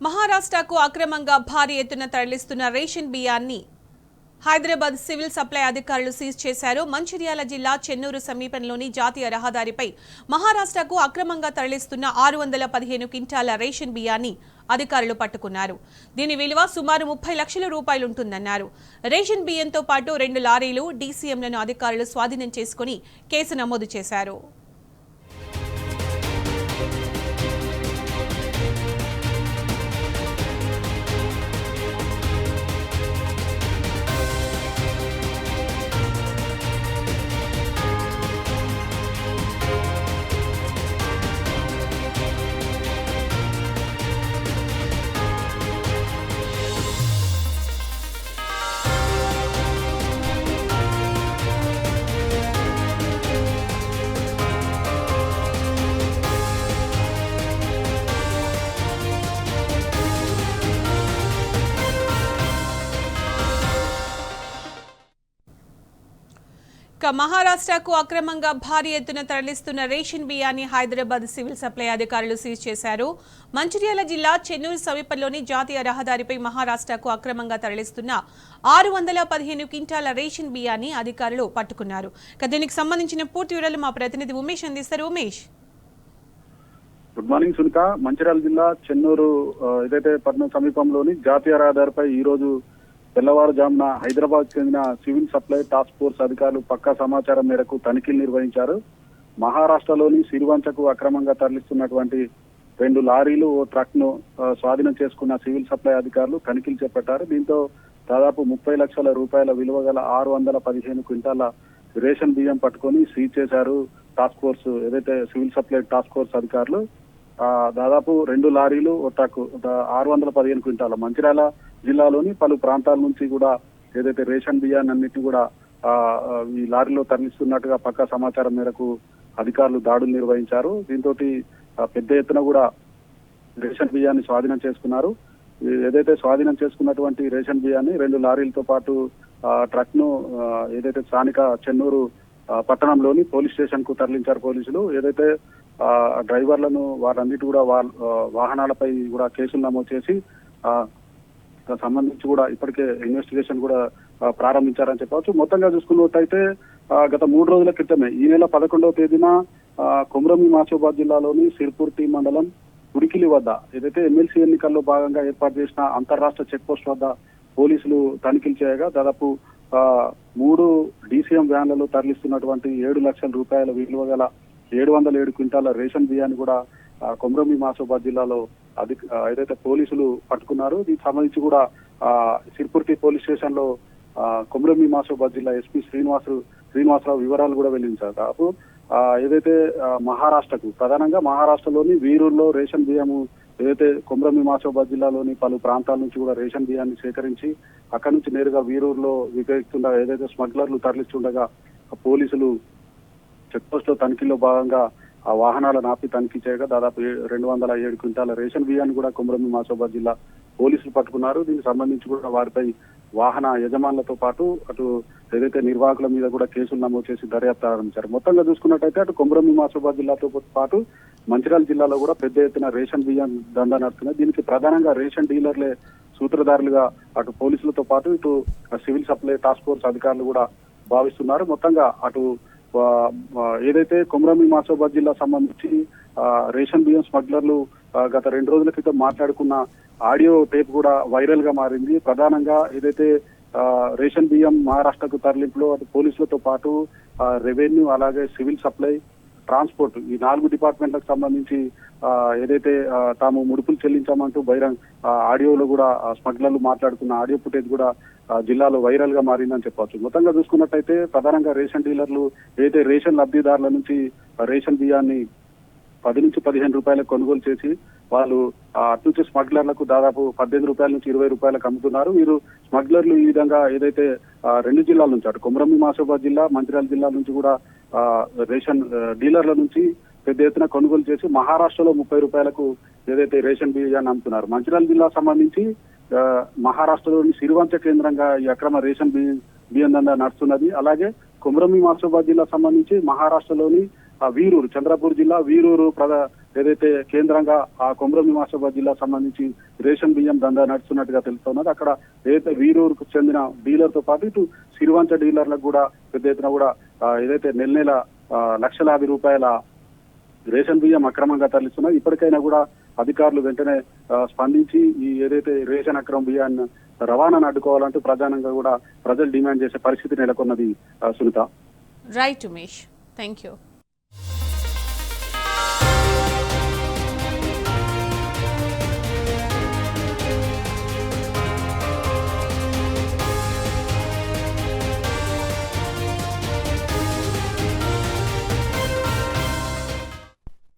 మహారాష్ట్రకు అక్రమంగా భారీ ఎత్తున తరలిస్తున్న రేషన్ బియ్యాన్ని హైదరాబాద్ సివిల్ సప్లై అధికారులు సీజ్ చేశారు. మంచిర్యాల జిల్లా చెన్నూరు సమీపంలోని జాతీయ రహదారిపై మహారాష్ట్రకు అక్రమంగా తరలిస్తున్న 615 క్వింటాల రేషన్ బియ్యాన్ని అధికారులు పట్టుకున్నారు. దీని విలువ సుమారు 30 లక్షల రూపాయలుంటుందన్నారు. రేషన్ బియ్యంతో పాటు 2 లారీలు డీసీఎంలను అధికారులు స్వాధీనం చేసుకుని కేసు నమోదు చేశారు. మహారాష్ట్రకు అక్రమంగా భారీ ఎత్తున తరలిస్తున్న రేషన్ బియ్యాన్ని హైదరాబాద్ సివిల్ సప్లై అధికారులు సీజ్ చేశారు. మంచిర్యాల జిల్లా చెన్నూరు సమీపంలోని జాతీయ రహదారిపై మహారాష్ట్రకు అక్రమంగా తరలిస్తున్న 615 క్వింటాల రేషన్ బియ్యాన్ని అధికారులు పట్టుకున్నారు. దీనికి సంబంధించిన పూర్తి వివరాలు మా ప్రతినిధి ఉమేష్ అందిస్తారు. Umesh, good morning Sunitha. మంచిర్యాల జిల్లా చెన్నూరు ఏదైతే పట్టణం సమీపంలోని జాతీయ రహదారిపై ఈ రోజు తెల్లవారుజామున హైదరాబాద్ చెందిన సివిల్ సప్లై టాస్క్ ఫోర్స్ అధికారులు పక్కా సమాచారం మేరకు తనిఖీలు నిర్వహించారు. మహారాష్ట్రలోని సిరివంచకు అక్రమంగా తరలిస్తున్నటువంటి 2 లారీలు ఓ ట్రక్ ను స్వాధీనం చేసుకున్న సివిల్ సప్లై అధికారులు తనిఖీలు చేపట్టారు. దీంతో దాదాపు 30 లక్షల రూపాయల విలువ గల 615 క్వింటాల రేషన్ బియ్యం పట్టుకొని సీజ్ చేశారు టాస్క్ ఫోర్స్ ఏదైతే సివిల్ సప్లై టాస్క్ ఫోర్స్ అధికారులు. దాదాపు 2 లారీలు ఓ ట్రక్ 615 క్వింటాల మంచిర్యాల జిల్లాలోని పలు ప్రాంతాల నుంచి కూడా ఏదైతే రేషన్ బియ్యాన్ని అన్నింటినీ కూడా ఈ లారీలో తరలిస్తున్నట్టుగా పక్కా సమాచారం మేరకు అధికారులు దాడులు నిర్వహించారు. దీంతో పెద్ద ఎత్తున కూడా రేషన్ బియ్యాన్ని స్వాధీనం చేసుకున్నారు. ఏదైతే స్వాధీనం చేసుకున్నటువంటి రేషన్ బియ్యాన్ని 2 లారీలతో పాటు ట్రక్ ను ఏదైతే స్థానిక చెన్నూరు పట్టణంలోని పోలీస్ స్టేషన్ కు తరలించారు పోలీసులు. ఏదైతే డ్రైవర్లను వారన్నిటి కూడా వాహనాలపై కూడా కేసులు నమోదు చేసి సంబంధించి కూడా ఇప్పటికే ఇన్వెస్టిగేషన్ కూడా ప్రారంభించారని చెప్పవచ్చు. మొత్తంగా చూసుకున్నట్టయితే గత 3 రోజుల క్రితమే ఈ నెల 11వ తేదీన కొమ్రమి మాచోబాద్ జిల్లాలోని సిర్పూర్తి మండలం ఉడికిలి వద్ద ఏదైతే ఎమ్మెల్సీ ఎన్నికల్లో భాగంగా ఏర్పాటు చేసిన అంతర్రాష్ట్ర చెక్ పోస్ట్ వద్ద పోలీసులు తనిఖీలు చేయగా దాదాపు 3 డీసీఎం వ్యాన్లలో తరలిస్తున్నటువంటి 7 లక్షల రూపాయల విలువ గల 707 క్వింటాల రేషన్ బియ్యాన్ని కూడా కొమ్రమి మాసోబాద్ జిల్లాలో ఏదైతే పోలీసులు పట్టుకున్నారు. దీనికి సంబంధించి కూడా సిర్పూర్తి పోలీస్ స్టేషన్ లో కొమ్రమి మాసోబాద్ జిల్లా ఎస్పీ శ్రీనివాసరావు వివరాలు కూడా వెల్లడించారు. దాదాపు ఏదైతే మహారాష్ట్రకు ప్రధానంగా మహారాష్ట్రలోని వీరూరులో రేషన్ బియ్యము ఏదైతే కొమ్రమి మాసోబాద్ జిల్లాలోని పలు ప్రాంతాల నుంచి కూడా రేషన్ బియ్యాన్ని సేకరించి అక్కడి నుంచి నేరుగా వీరూరులో విక్రయిస్తుండగా ఏదైతే స్మగ్లర్లు తరలిస్తుండగా పోలీసులు చెక్ పోస్ట్ లో తనిఖీలో భాగంగా ఆ వాహనాలను ఆపి తనిఖీ చేయగా దాదాపు 207 క్వింటాల రేషన్ బియ్యాన్ని కూడా కొమ్రమి మాసోబాద్ జిల్లా పోలీసులు పట్టుకున్నారు. దీనికి సంబంధించి కూడా వారిపై వాహన యజమానులతో పాటు అటు ఏదైతే నిర్వాహకుల మీద కూడా కేసులు నమోదు చేసి దర్యాప్తు ప్రారంభించారు. మొత్తంగా చూసుకున్నట్టయితే అటు కొమ్రమి మాసోబాద్ జిల్లాతో పాటు మంచిర్యాల జిల్లాలో కూడా పెద్ద ఎత్తున రేషన్ బియ్యం దందా నడుస్తున్నాయి. దీనికి ప్రధానంగా రేషన్ డీలర్లే సూత్రధారులుగా అటు పోలీసులతో పాటు ఇటు సివిల్ సప్లై టాస్క్ ఫోర్స్ అధికారులు కూడా భావిస్తున్నారు. మొత్తంగా అటు ఏదైతే కొమ్రమి మాసోబాద్ జిల్లా సంబంధించి రేషన్ బియ్యం స్మగ్లర్లు గత 2 రోజుల క్రితం మాట్లాడుకున్న ఆడియో టేప్ కూడా వైరల్ గా మారింది. ప్రధానంగా ఏదైతే రేషన్ బియ్యం మహారాష్ట్రకు తరలింపులో అటు పోలీసులతో పాటు రెవెన్యూ అలాగే సివిల్ సప్లై ట్రాన్స్పోర్ట్ ఈ 4 డిపార్ట్మెంట్లకు సంబంధించి ఏదైతే తాము ముడుపులు చెల్లించామంటూ బహిరంగ ఆడియోలో కూడా స్మగ్లర్లు మాట్లాడుకున్న ఆడియో ఫుటేజ్ కూడా జిల్లాలో వైరల్ గా మారిందని చెప్పవచ్చు. మొత్తంగా చూసుకున్నట్టయితే ప్రధానంగా రేషన్ డీలర్లు ఏదైతే రేషన్ లబ్ధిదారుల నుంచి రేషన్ బియ్యాన్ని 10 నుంచి 15 రూపాయలకు కొనుగోలు చేసి వాళ్ళు అటు నుంచి స్మగ్లర్లకు దాదాపు 18 రూపాయల నుంచి 20 రూపాయలకు అమ్ముతున్నారు. వీరు స్మగ్లర్లు ఈ విధంగా ఏదైతే 2 జిల్లాల నుంచి అటు కొమ్రమి మాసోబాద్ జిల్లా మంచిర్యాల జిల్లా నుంచి కూడా రేషన్ డీలర్ల నుంచి పెద్ద ఎత్తున కొనుగోలు చేసి మహారాష్ట్రలో 30 రూపాయలకు ఏదైతే రేషన్ బియ్యాన్ని అమ్ముతున్నారు. మంచిర్యాల జిల్లా సంబంధించి మహారాష్ట్రలోని సిరివంచ కేంద్రంగా ఈ అక్రమ రేషన్ బియ్యం దందా నడుస్తున్నది. అలాగే కొమ్రమి మాసోబాద్ జిల్లా సంబంధించి మహారాష్ట్రలోని వీరూరు చంద్రపూర్ జిల్లా వీరూరు ఏదైతే కేంద్రంగా ఆ కొమరం ఆసిఫాబాద్ జిల్లా సంబంధించి రేషన్ బియ్యం దందా నడుస్తున్నట్టుగా తెలుస్తున్నది. అక్కడ ఏదైతే వీరూరుకు చెందిన డీలర్ తో పాటు ఇటు సిరివంచ డీలర్లకు కూడా పెద్ద ఎత్తున కూడా ఏదైతే నెల లక్షలాది రూపాయల రేషన్ బియ్యం అక్రమంగా తరలిస్తున్నాయి. ఇప్పటికైనా కూడా అధికారులు వెంటనే స్పందించి ఈ ఏదైతే రేషన్ అక్రమ బియ్యాన్ని రవాణాను అడ్డుకోవాలంటూ ప్రధానంగా కూడా ప్రజలు డిమాండ్ చేసే పరిస్థితి నెలకొన్నది. Sunitha. Right Umesh, thank you.